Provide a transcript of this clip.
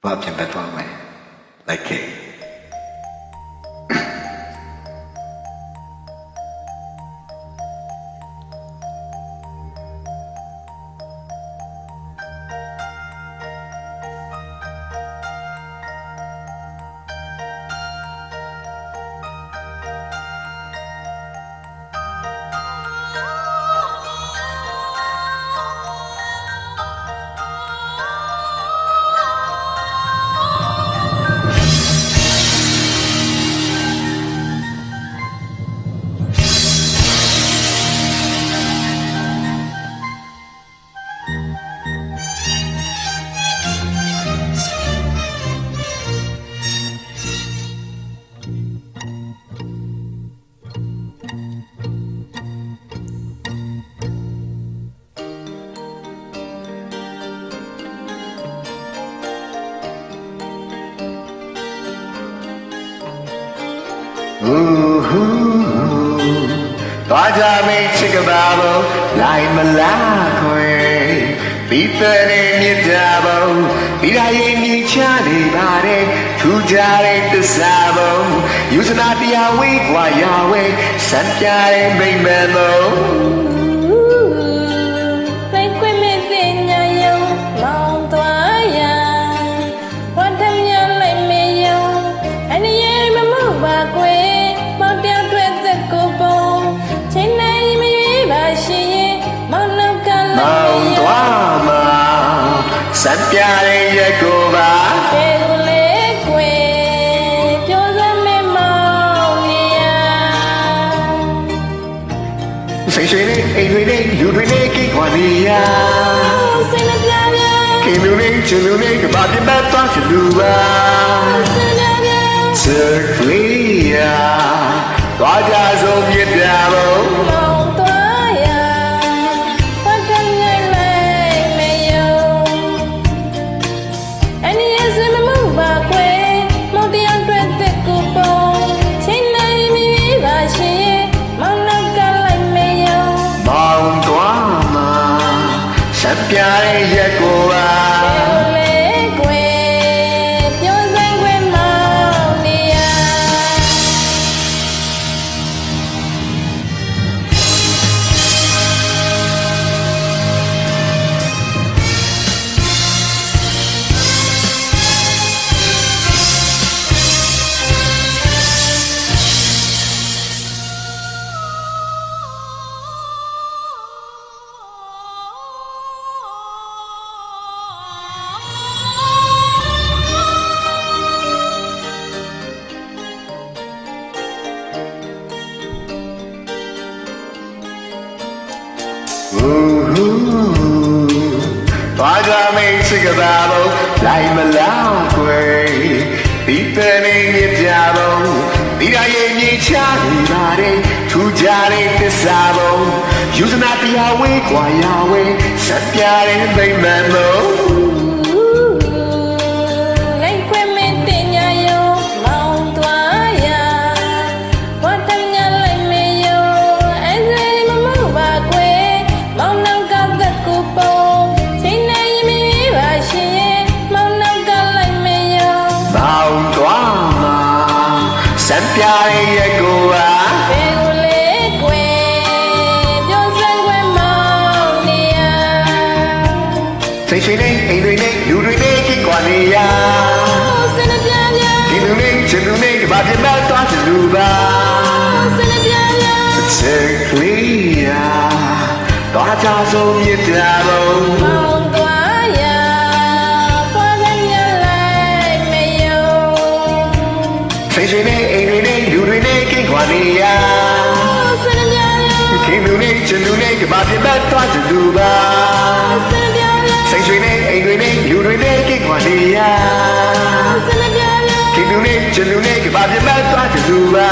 ဘာဖြစ်ပဲသွားမယ်လိုက်ခဲ့သွားကြမိတ်ချစ်ကပါဘုံလိုက်မလားခွေပြီးတဲ့မြစ်ကြဘုံပြီးရရင်မြင်ချနေပါတယ်ထူကြတဲ့တစ္ဆာဘုံယူဇနာတရားဝေးกว่าရဝဲစံပြတဲ့မိမ့်မယ်လို့စံပြတဲ့ရက်ကိုပါဘယ်လိုလဲကွယ်ပြောစမ်းမေးမောင်းနေရစိတ်ရှိနေအိမ်တွေနဲ့လူတွေနဲ့ကိခွာနေရစိတ်မပြပြခင်လူနဲ့ချင်လူနဲ့ကဘာပြတ်သွားချင်လူပါစိတ်မပြချစ်ကလေးရသွားကြဆုံးပြစ်ပြဖို့ပြတဲ့ရက်ကိုပါဘယ်လိုလဲကွယ်ပြောစမ်းခွင့်မောင်းနေရသွားကြမိတ်ချစ်ကပါဘုံလိုက်မလားခွေပြီးတဲ့မြစ်ကြဘုံဒီရရဲ့မြင်ချနေပါတယ်ထူကြတဲ့သစ္စာဘုံယူဇနာတရားဝေးกว่าရဝဲစက်ပြတဲ့မိမ့်မှန်လို့စံပြတဲ့ရက်ကိုပါဘယ်လိုလဲကွယ်ပြောစမ်းခွင့်မောင်းနေရစိတ်ရှိနေအိမ်တွေနဲ့လူတွေနဲ့ကိခွာနေရစနပြပြဒီလူနဲ့ချစ်လူနဲ့ကဘာပြတ်သွားချင်လူပါစနပြပြချစ်ကလေးရသွားကြဆုံးမြစ်တာဘုံနေရခင်လူနဲ့ချင်လူနဲ့ကဘာပြတ်သွားချင်လူပါစိတ်ရွှေနဲ့အိမ်တွေနဲ့လူတွေနဲ့ကိခွာနေရခင်လူနဲ့ချင်လူနဲ့ကဘာပြတ်သွားချင်လူပါ